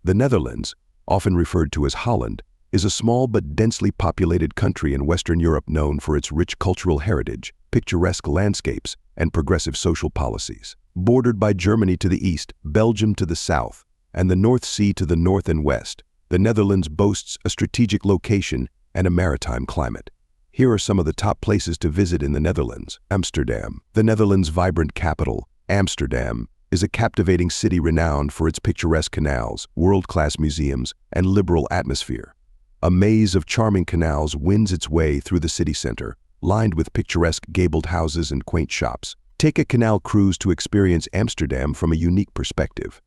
The Netherlands, often referred to as Holland, is a small but densely populated country in Western Europe known for its rich cultural heritage, picturesque landscapes, and progressive social policies. Bordered by Germany to the east, Belgium to the south, and the North Sea to the north and west, the Netherlands boasts a strategic location and a maritime climate. Here are some of the top places to visit in the Netherlands. Amsterdam. The Netherlands' vibrant capital, Amsterdam, is a captivating city renowned for its picturesque canals, world-class museums, and liberal atmosphere. A maze of charming canals winds its way through the city center, lined with picturesque gabled houses and quaint shops. Take a canal cruise to experience Amsterdam from a unique perspective.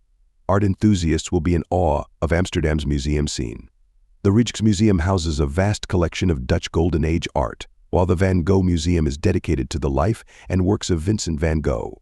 Art enthusiasts will be in awe of Amsterdam's museum scene. The Rijksmuseum houses a vast collection of Dutch Golden Age art, while the Van Gogh Museum is dedicated to the life and works of Vincent van Gogh.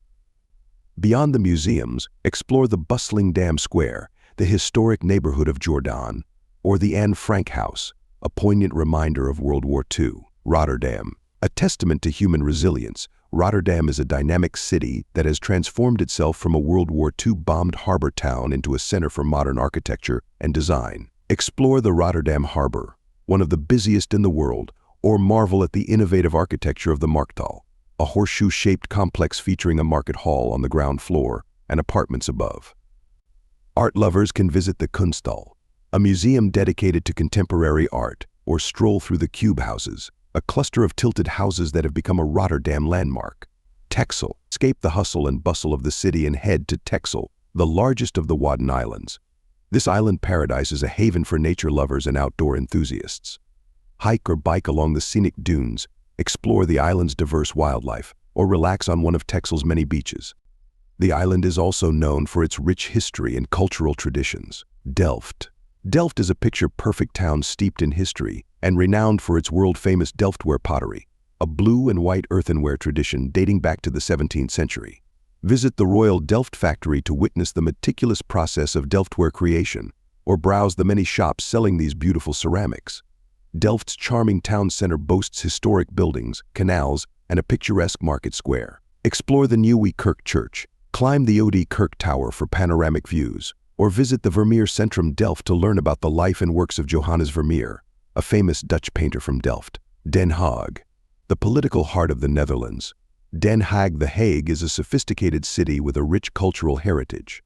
Beyond the museums, explore the bustling Dam Square, the historic neighborhood of Jordan, or the Anne Frank House, a poignant reminder of World War II. Rotterdam. A testament to human resilience, Rotterdam is a dynamic city that has transformed itself from a World War II-bombed harbor town into a center for modern architecture and design. Explore the Rotterdam Harbor, one of the busiest in the world, or marvel at the innovative architecture of the Markthal, a horseshoe-shaped complex featuring a market hall on the ground floor and apartments above. Art lovers can visit the Kunsthal, a museum dedicated to contemporary art, or stroll through the Cube Houses, a cluster of tilted houses that have become a Rotterdam landmark. Texel. Escape the hustle and bustle of the city and head to Texel, the largest of the Wadden Islands. This island paradise is a haven for nature lovers and outdoor enthusiasts. Hike or bike along the scenic dunes, explore the island's diverse wildlife, or relax on one of Texel's many beaches. The island is also known for its rich history and cultural traditions. Delft. Delft is a picture-perfect town steeped in history and renowned for its world-famous Delftware pottery, a blue and white earthenware tradition dating back to the 17th century. Visit the Royal Delft factory to witness the meticulous process of Delftware creation, or browse the many shops selling these beautiful ceramics. Delft's charming town center boasts historic buildings, canals, and a picturesque market square. Explore the Nieuwe Kerk Church, climb the Oude Kerk Tower for panoramic views, or visit the Vermeer Centrum Delft to learn about the life and works of Johannes Vermeer, a famous Dutch painter from Delft. Den Haag. The political heart of the Netherlands. Den Haag, The Hague, is a sophisticated city with a rich cultural heritage.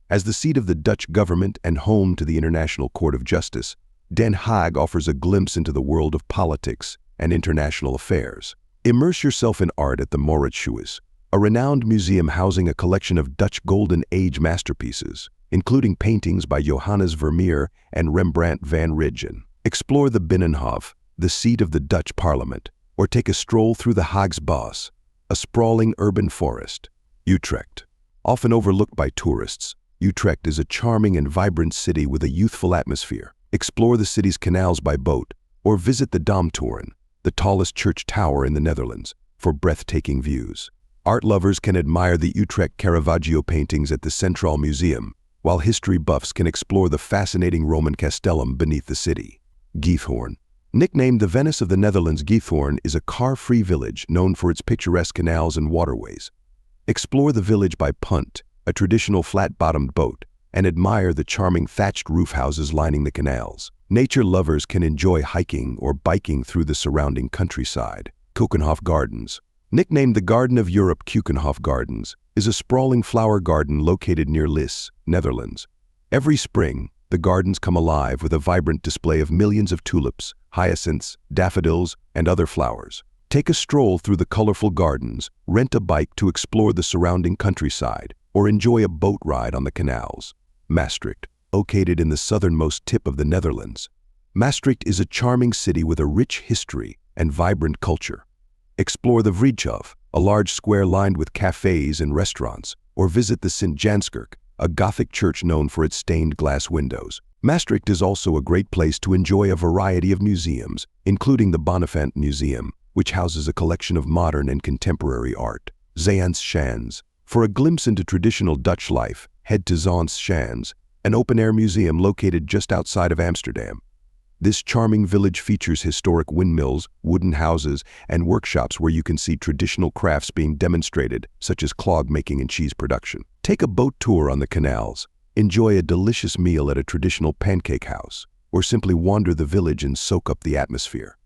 As the seat of the Dutch government and home to the International Court of Justice, Den Haag offers a glimpse into the world of politics and international affairs. Immerse yourself in art at the Mauritshuis, a renowned museum housing a collection of Dutch Golden Age masterpieces, including paintings by Johannes Vermeer and Rembrandt van Rijn. Explore the Binnenhof, the seat of the Dutch Parliament, or take a stroll through the Haagse Bos, a sprawling urban forest. Utrecht. Often overlooked by tourists, Utrecht is a charming and vibrant city with a youthful atmosphere. Explore the city's canals by boat, or visit the Domtoren, the tallest church tower in the Netherlands, for breathtaking views. Art lovers can admire the Utrecht Caravaggio paintings at the Centraal Museum, while history buffs can explore the fascinating Roman castellum beneath the city. Giethoorn. Nicknamed the Venice of the Netherlands, Giethoorn is a car-free village known for its picturesque canals and waterways. Explore the village by punt, a traditional flat-bottomed boat, and admire the charming thatched roof houses lining the canals. Nature lovers can enjoy hiking or biking through the surrounding countryside. Keukenhof Gardens. Nicknamed the Garden of Europe, Keukenhof Gardens is a sprawling flower garden located near Lis, Netherlands. Every spring, the gardens come alive with a vibrant display of millions of tulips, hyacinths, daffodils, and other flowers. Take a stroll through the colorful gardens, rent a bike to explore the surrounding countryside, or enjoy a boat ride on the canals. Maastricht. Located in the southernmost tip of the Netherlands, Maastricht is a charming city with a rich history and vibrant culture. Explore the Vrijthof, a large square lined with cafes and restaurants, or visit the St. Janskerk, a Gothic church known for its stained glass windows. Maastricht is also a great place to enjoy a variety of museums, including the Bonnefant Museum, which houses a collection of modern and contemporary art. Zaanse Schans. For a glimpse into traditional Dutch life, head to Zaanse Schans, an open-air museum located just outside of Amsterdam. This charming village features historic windmills, wooden houses, and workshops where you can see traditional crafts being demonstrated, such as clog making and cheese production. Take a boat tour on the canals, Enjoy a delicious meal at a traditional pancake house, or simply wander the village and soak up the atmosphere.